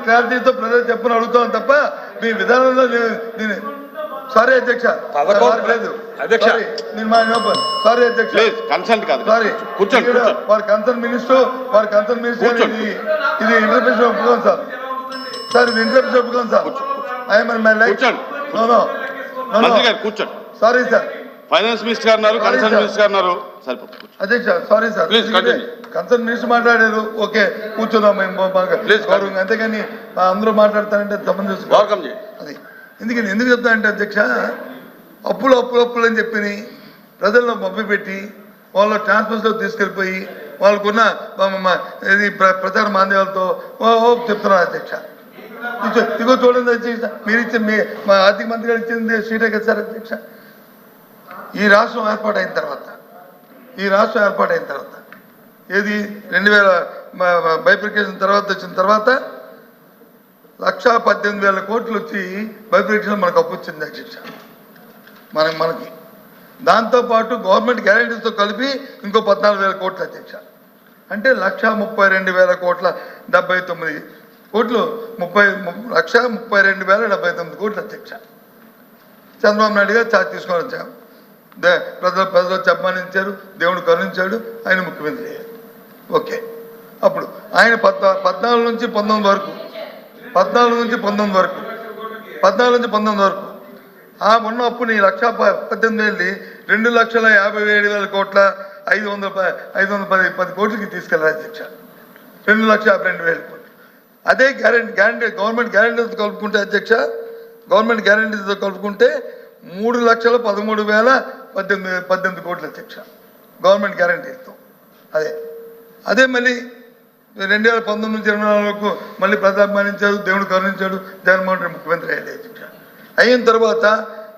క్లారిటీతో ప్రజలు చెప్పని అడుగుతాను తప్ప మీ విధానంలో నేను సారీ అధ్యక్ష లేదు అధ్యక్ష సారీ అధ్యక్ష కన్సల్ట్ కాదు సారీ కూర్చోండి వారి కన్సర్న్ మినిస్టర్ ఇది ఇంటర్ప్రిటేషన్ ఒప్పుకోండి సార్ ఇది ఇంటర్ప్రిటేషన్ ఒప్పుకోండి సార్ ఐఎమ్ లైక్ కూర్చోండి సారీ సార్ ఫైనాన్స్ మినిస్టర్ గారు ఉన్నారు కన్సర్న్ మినిస్టర్ గారు ఉన్నారు అధ్యక్ష సారీ సార్ కన్సర్న్ మినిస్టర్ మాట్లాడారు ఓకే కూర్చుందాం మేము గౌరవంగా అంతేగాని అందరూ మాట్లాడతారంటే తప్పని చూసుకో అది ఎందుకు చెప్తానంటే అధ్యక్ష అప్పులు అని చెప్పి ప్రజల్లో మభ్యపెట్టి వాళ్ళ ట్రాన్స్ఫర్స్లో తీసుకెళ్ళిపోయి వాళ్ళకున్న ఇది ప్రచార మాధ్యమాలతో చెప్తున్నారు అధ్యక్ష ఇదిగో చూడండి అధ్యక్ష మీరు ఇచ్చే మా ఆర్థిక మంత్రి గారు ఇచ్చింది సీటే కదా సార్ అధ్యక్ష ఈ రాష్ట్రం ఏర్పాటైన తర్వాత ఏది 2000 బైఫర్కేషన్ తర్వాత వచ్చిన తర్వాత 1,18,000 కోట్లు వచ్చి బైఫర్కేషన్ మనకు అప్పు వచ్చింది అధ్యక్ష మనకి దాంతోపాటు గవర్నమెంట్ గ్యారెంటీస్తో కలిపి ఇంకో 14,000 కోట్లు అధ్యక్ష అంటే 1,32,000 కోట్ల 79 కోట్లు 1,32,079 కోట్లు అధ్యక్ష చంద్రబాబు నాయుడు గారు ఛార్జ్ తీసుకొని వచ్చాము ప్రజలు చెప్పమనించారు దేవుడు కరుణించాడు ఆయన ముఖ్యమంత్రి అయ్యారు ఓకే అప్పుడు ఆయన 14 నుంచి 19 వరకు ఆ ఉన్న అప్పుని 1,18,000 2,57,000 కోట్ల 510 కోట్లకి తీసుకెళ్ళారు అధ్యక్ష 2,52,000 కోట్లు అదే గ్యారంటీ గవర్నమెంట్ గ్యారంటీతో కలుపుకుంటే అధ్యక్ష 3,13,18 కోట్ల అధ్యక్ష గవర్నమెంట్ గ్యారంటీతో అదే మళ్ళీ 2019 నుంచి 24 వరకు మళ్ళీ ప్రజాభిమానించాడు దేవుడు కరుణించాడు జగన్మోహన్ రెడ్డి ముఖ్యమంత్రి అయ్యాడు అధ్యక్ష అయిన తర్వాత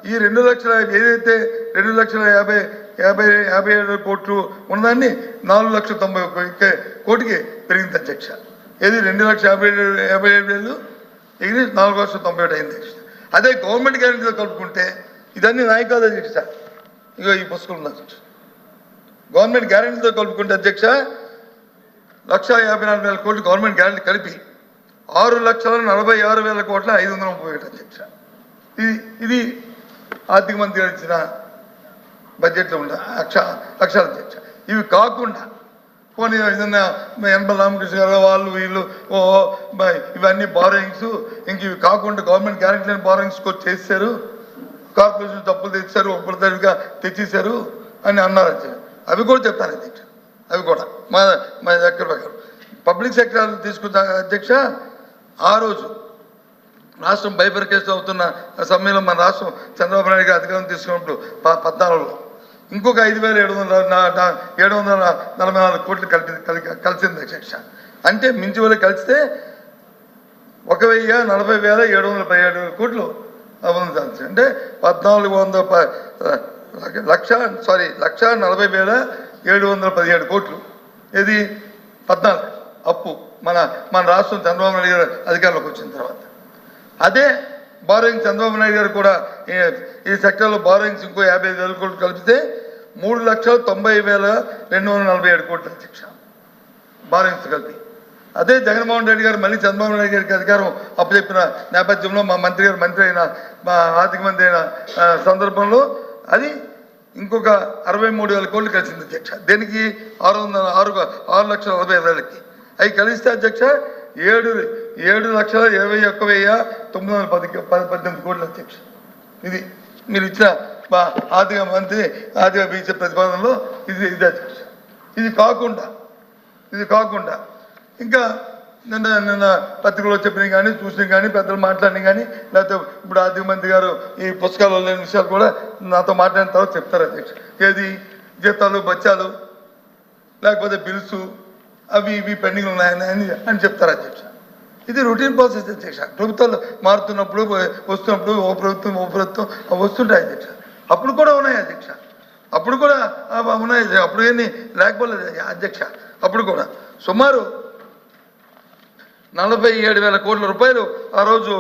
ఈ 2 లక్షల ఏదైతే 2,57,000 కోట్లు ఉన్నదాన్ని 4,90,000 కోటికి పెరిగింది అధ్యక్ష ఏది 2,57,000 ఎగిరి 4,91 అయింది అధ్యక్ష అదే గవర్నమెంట్ గ్యారంటీతో కలుపుకుంటే ఇదన్నీ నాయకు కాదు అధ్యక్ష ఇగో ఈ పుస్తకం ఉంది అధ్యక్ష గవర్నమెంట్ గ్యారంటీతో కలుపుకుంటే అధ్యక్ష 1,54,000 కోట్లు గవర్నమెంట్ గ్యారంటీ కలిపి 6,46,000 కోట్ల 531 అధ్యక్ష ఇది ఆర్థిక మంత్రి గారు ఇచ్చిన బడ్జెట్లో ఉండే అక్షరాల అధ్యక్ష ఇవి కాకుండా పోనీ ఏదన్నా ఎనభై రామకృష్ణ గారు వాళ్ళు వీళ్ళు ఇవన్నీ బారోయింగ్స్ ఇంక ఇవి కాకుండా గవర్నమెంట్ గ్యారంటీ లేని బారోయింగ్స్ చేశారు కార్పొరేషన్ తప్పులు తెచ్చారు ఒప్పటిగా తెచ్చేశారు అని అన్నారు అధ్యక్ష అవి కూడా చెప్తాను అధ్యక్ష అవి కూడా మా దగ్గర పబ్లిక్ సెక్టర్ తీసుకున్న అధ్యక్ష ఆ రోజు రాష్ట్రం బైఫర్కేషన్ అవుతున్న సమయంలో మన రాష్ట్రం చంద్రబాబు నాయుడు గారు అధికారం తీసుకున్నప్పుడు 14లో ఇంకొక 5,744 కోట్లు కలిసింది అధ్యక్ష అంటే మించి వాళ్ళు కలిస్తే 1,40,717 కోట్లు అవ్వదు అంటే 1,40,717 కోట్లు ఇది 14 అప్పు మన రాష్ట్రం చంద్రబాబు నాయుడు గారు అధికారంలోకి వచ్చిన తర్వాత అదే బారోయింగ్ చంద్రబాబు నాయుడు గారు కూడా ఈ సెక్టర్లో బారోయింగ్స్ ఇంకో 55,000 కోట్లు కలిపితే 3,90,247 కోట్లు అధ్యక్ష బారోయింగ్స్ కలిపి అదే జగన్మోహన్ రెడ్డి గారు మళ్ళీ చంద్రబాబు నాయుడు గారికి అధికారం అప్పచెప్పిన నేపథ్యంలో మా మంత్రి అయిన మా ఆర్థిక మంత్రి అయిన సందర్భంలో అది ఇంకొక 63,000 కోట్లు కలిసింది అధ్యక్ష దేనికి 6,40,000కి అవి కలిస్తే అధ్యక్ష 7,21,918 కోట్ల అధ్యక్ష ఇది మీరు ఇచ్చిన మా ఆర్థిక మంత్రి ఆర్థిక ఇచ్చే ప్రతిపాదనలో ఇది అధ్యక్ష ఇది కాకుండా ఇంకా నిన్న పత్రికలో చెప్పిన కానీ చూసిన కానీ పెద్దలు మాట్లాడిన కానీ లేకపోతే ఇప్పుడు ఆర్థిక మంత్రి గారు ఈ పుస్తకాల్లో లేని విషయాలు కూడా నాతో మాట్లాడిన తర్వాత చెప్తారు అధ్యక్ష ఏది జీతాలు బచ్చాలు లేకపోతే బిల్సు అవి ఇవి పెండింగ్ ఉన్నాయని అని చెప్తారు అధ్యక్ష ఇది రొటీన్ ప్రాసెస్ అధ్యక్ష ప్రభుత్వాలు మారుతున్నప్పుడు వస్తున్నప్పుడు ఓ ప్రభుత్వం వస్తుంటాయి అధ్యక్ష అప్పుడు కూడా ఉన్నాయి అధ్యక్ష అప్పుడు కూడా ఉన్నాయి అప్పుడు ఏమీ లేకపోలేదు అధ్యక్ష అప్పుడు కూడా సుమారు 47,000 కోట్ల రూపాయలు ఆ రోజు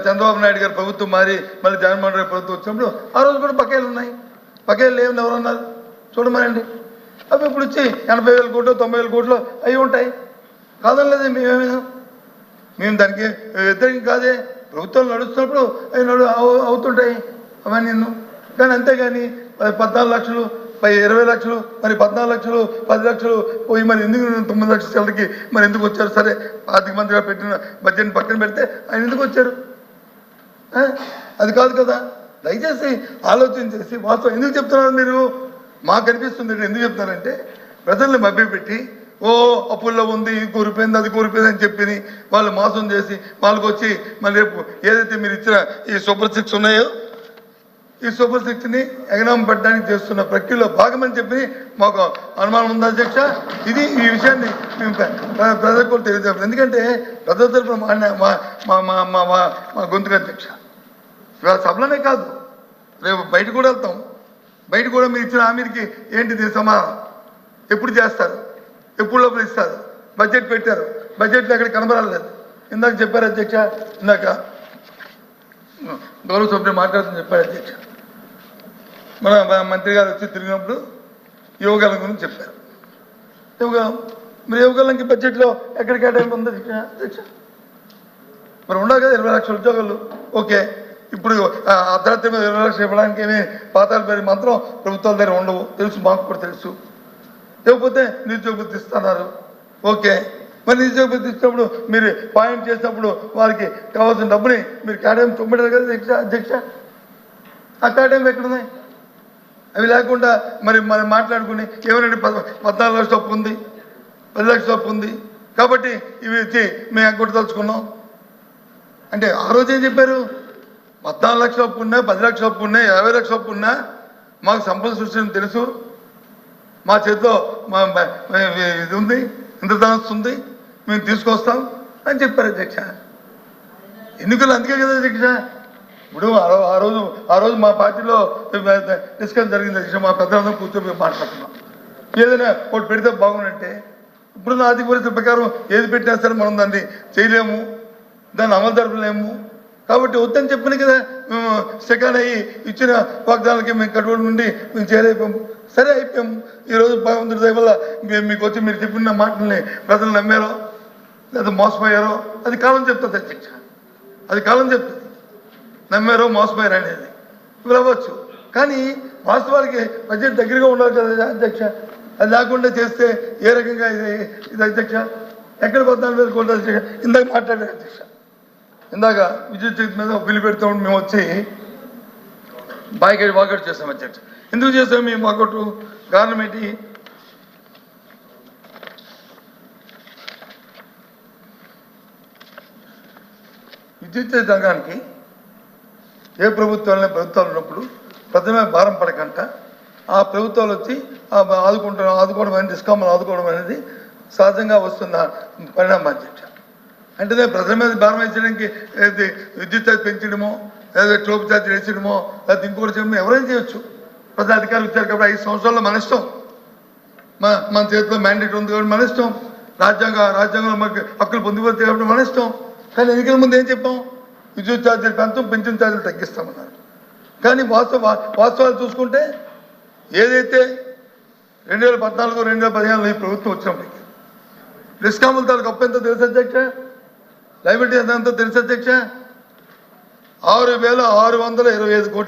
చంద్రబాబు నాయుడు గారి ప్రభుత్వం మారి మళ్ళీ జగన్మోహన్ రెడ్డి ప్రభుత్వం వచ్చినప్పుడు ఆ రోజు కూడా బకాయిలు ఉన్నాయి బకాయిలు లేవని ఎవరన్నారు చూడమనండి అవి ఇప్పుడు వచ్చి 80,000 కోట్లు 90,000 కోట్లు అవి ఉంటాయి కాదనలేదు మేమేమైనా మేము దానికి వ్యతిరేకం కాదే. ప్రభుత్వాలు నడుస్తున్నప్పుడు అవి అవుతుంటాయి అవన్నీ. కానీ అంతేగాని 14 లక్షలు 20 లక్షలు మరి 14 లక్షలు 10 లక్షలు పోయి మరి ఎందుకు 9 లక్షల చిల్లరకి మరి ఎందుకు వచ్చారు? సరే, ఆర్థిక మంత్రిగా పెట్టిన బడ్జెట్ని పక్కన పెడితే ఆయన ఎందుకు వచ్చారు? అది కాదు కదా. దయచేసి ఆలోచన చేసి వాస్తవం ఎందుకు చెప్తున్నారు మీరు? మాకు అనిపిస్తుంది ఎందుకు చెప్తున్నారంటే ప్రజల్ని మభ్యపెట్టి అప్పుల్లో ఉంది, ఇది కోరిపోయింది, అది కోరిపోయింది అని చెప్పి వాళ్ళు మోసం చేసి వాళ్ళకి వచ్చి మళ్ళీ రేపు ఏదైతే మీరు ఇచ్చిన ఈ సూపర్ 6 ఉన్నాయో ఈ సూపర్ 6ని ఎగనామం పెట్టడానికి చేస్తున్న ప్రక్రియలో భాగమని చెప్పి మాకు అనుమానం ఉంది అధ్యక్ష. ఈ విషయాన్ని మేము ప్రజలకు కూడా తెలియజేస్తాం. ఎందుకంటే ప్రజల తరఫున మా గొంతుకు అధ్యక్ష. ఇవాళ సభలోనే కాదు, రేపు బయట కూడా వెళ్తాం. బయట కూడా మీరు ఇచ్చిన హామీకి ఏంటిది సమాధానం? ఎప్పుడు చేస్తారు? ఎప్పుడు లోపల ఇస్తారు? బడ్జెట్ పెట్టారు, బడ్జెట్లో ఎక్కడ కనబడలేదు. ఇందాక చెప్పారు అధ్యక్ష, ఇందాక గౌరవ సభ్యులు మాట్లాడుతూ చెప్పారు అధ్యక్ష. మన మంత్రి గారు వచ్చి తిరిగినప్పుడు యువగలం గురించి చెప్పారు. మరి యువగలంకి బడ్జెట్లో ఎక్కడ కేటాయింపు ఉంది అధ్యక్ష? మరి ఉండాలి కదా 20 లక్షల ఉద్యోగాలు. ఓకే, ఇప్పుడు అర్ధరాత్రి మీద 20 లక్షలు ఇవ్వడానికి ఏమి పాతాల పేరు మాత్రం ప్రభుత్వాల దగ్గర ఉండవు, తెలుసు, మాకు కూడా తెలుసు. లేకపోతే నిరుద్యోగ వృత్తి ఇస్తున్నారు. ఓకే, మరి నిరుద్యోగ వృత్తి ఇచ్చినప్పుడు మీరు పాయింట్ చేసినప్పుడు వారికి కావాల్సిన డబ్బుని మీరు కేటాయింపు చూపెట్టారు కదా అధ్యక్ష. ఆ కేటాయింపు ఎక్కడున్నాయి? అవి లేకుండా మరి మనం మాట్లాడుకుని ఏమనండి 14 లక్షల అప్పు ఉంది, 10 లక్షల అప్పు ఉంది కాబట్టి ఇవి ఇచ్చి మేము ఎగ్గొట్టు తలుచుకున్నాం అంటే ఆ రోజు ఏం చెప్పారు? 14 లక్షల అప్పు ఉన్నా, 10 లక్షల అప్పు ఉన్నా, 50 లక్షల అప్పు ఉన్నా మాకు సంపద సృష్టి తెలుసు, మా చేతిలో ఇది ఉంది, ఇంద్రధనస్సు ఉంది, మేము తీసుకొస్తాం అని చెప్పారు అధ్యక్ష. ఎన్నికలు అందుకే కదా అధ్యక్ష. ఇప్పుడు ఆ రోజు మా పార్టీలో డిస్కషన్ జరిగింది అధ్యక్ష. మా పెద్దలందరూ కూర్చొని మాట్లాడుతున్నాం. ఏదైనా ఒకటి పెడితే బాగుందంటే ఇప్పుడు ఆర్థిక పరిస్థితి ప్రకారం ఏది పెట్టినా సరే మనం దాన్ని చేయలేము, దాన్ని అమలు జరపలేము. కాబట్టి వద్దని చెప్పిన కదా మేము సెకండ్ అయ్యి ఇచ్చిన వాగ్దానాలకి మేము కట్టుబడి నుండి మేము చేయలేకపోయాము. సరే అయిపోయాము. ఈరోజు భగవంతుడి దయ వల్ల మీకు వచ్చి మీరు చెప్పిన మాటల్ని ప్రజలు నమ్మారో లేదా మోసపోయారో అది కాలం చెప్తుంది అధ్యక్ష. అది కాలం చెప్తుంది నమ్మారో మోసపోయారో అనేది. ఇప్పుడు అవ్వచ్చు, కానీ వాస్తవానికి బడ్జెట్ దగ్గరగా ఉండాలి కదా అధ్యక్ష. అది లేకుండా చేస్తే ఏ రకంగా ఇది అధ్యక్ష? ఎక్కడ 14,000 కోట్ల అధ్యక్ష? ఇందాక మాట్లాడారు అధ్యక్ష. ఇందాక విద్యుత్ శక్తి మీద బిల్లు పెడతా ఉండి మేము వచ్చి వాకౌట్ చేస్తాం అధ్యక్ష. ఎందుకు చేస్తాం మేము వాకౌట్? కారణం ఏంటి? విద్యుత్ రంగానికి ఏ ప్రభుత్వాలు ఉన్నప్పుడు ప్రథమ భారం పడకంట ఆ ప్రభుత్వాలు వచ్చి ఆదుకోవడం అనేది, డిస్కామ్లు ఆదుకోవడం అనేది సహజంగా వస్తున్న పరిణామం అధ్యక్ష. అంటే ప్రజల మీద భారం వేయడానికి విద్యుత్ ఛార్జ్ పెంచడమో లేదా ట్రోప్ ఛార్జ్ వేసడమో లేదా ఇంకోటి చేయడమో ఎవరైనా చేయొచ్చు. ప్రజా అధికారులు ఇచ్చారు కాబట్టి 5 సంవత్సరాల్లో మన ఇష్టం, మన చేతిలో మ్యాండేట్ ఉంది కాబట్టి మన ఇష్టం, రాజ్యాంగంలో మనకి హక్కులు పొందిపోతాయి కాబట్టి మన ఇష్టం. కానీ ఎన్నికల ముందు ఏం చెప్పాం? విద్యుత్ ఛార్జీలు పెంచం, పెన్షన్ ఛార్జీలు తగ్గిస్తామన్నారు. కానీ వాస్తవాలు చూసుకుంటే ఏదైతే 2014, 2015 ఈ ప్రభుత్వం వచ్చినప్పటికీ డిస్కాముల తాలూకు అప్పు ఎంతో తెలుసు అధ్యక్ష? లైబిలిటీ ఎంతో తెలుసు అధ్యక్ష? 6,625 కోట్లు.